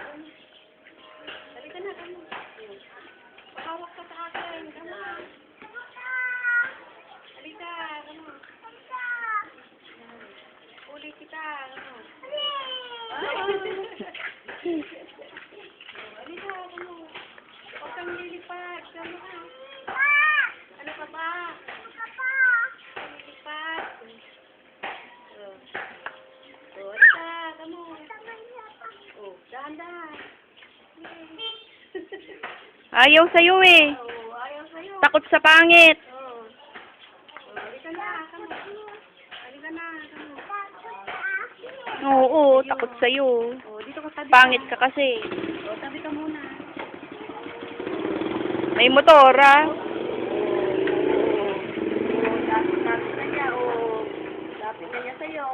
Halika na, kamo. Pahawak ka sa akin. Kamo. Halika, kamo. Uli kita, kamo. Halika, kamo. Huwag kang lilipad. Kamo ka. Ano ka ba? Lilipad. Halika, kamo. Dahan-dahan. Ayaw sa'yo eh. Ayaw sa'yo. Takot sa pangit. Halika na, kamo. Halika na, kamo. Oo, takot sa'yo. Dito ka tabi. Pangit ka kasi. Tabi ka muna. May motor ah. Lapit na niya, Lapit na niya sa'yo,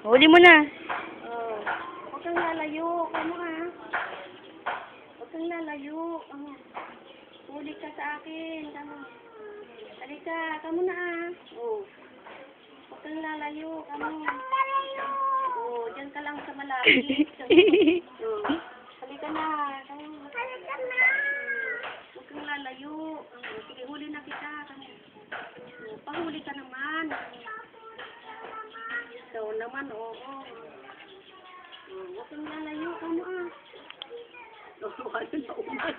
Huli mo na. Huwag kang lalayo. Kamo ha. Huwag kang lalayo. Huli ka sa akin. Kamo. Halika. Kamo na Huwag kang lalayo. Kamo. Diyan ka lang sa malapit. Halika na. Kamo. Huwag kang lalayo. Sige, huli na kita. Kamo. Pahuli ka naman. Ikaw naman, Huwag kang lalayo. Kamo Ano na uman.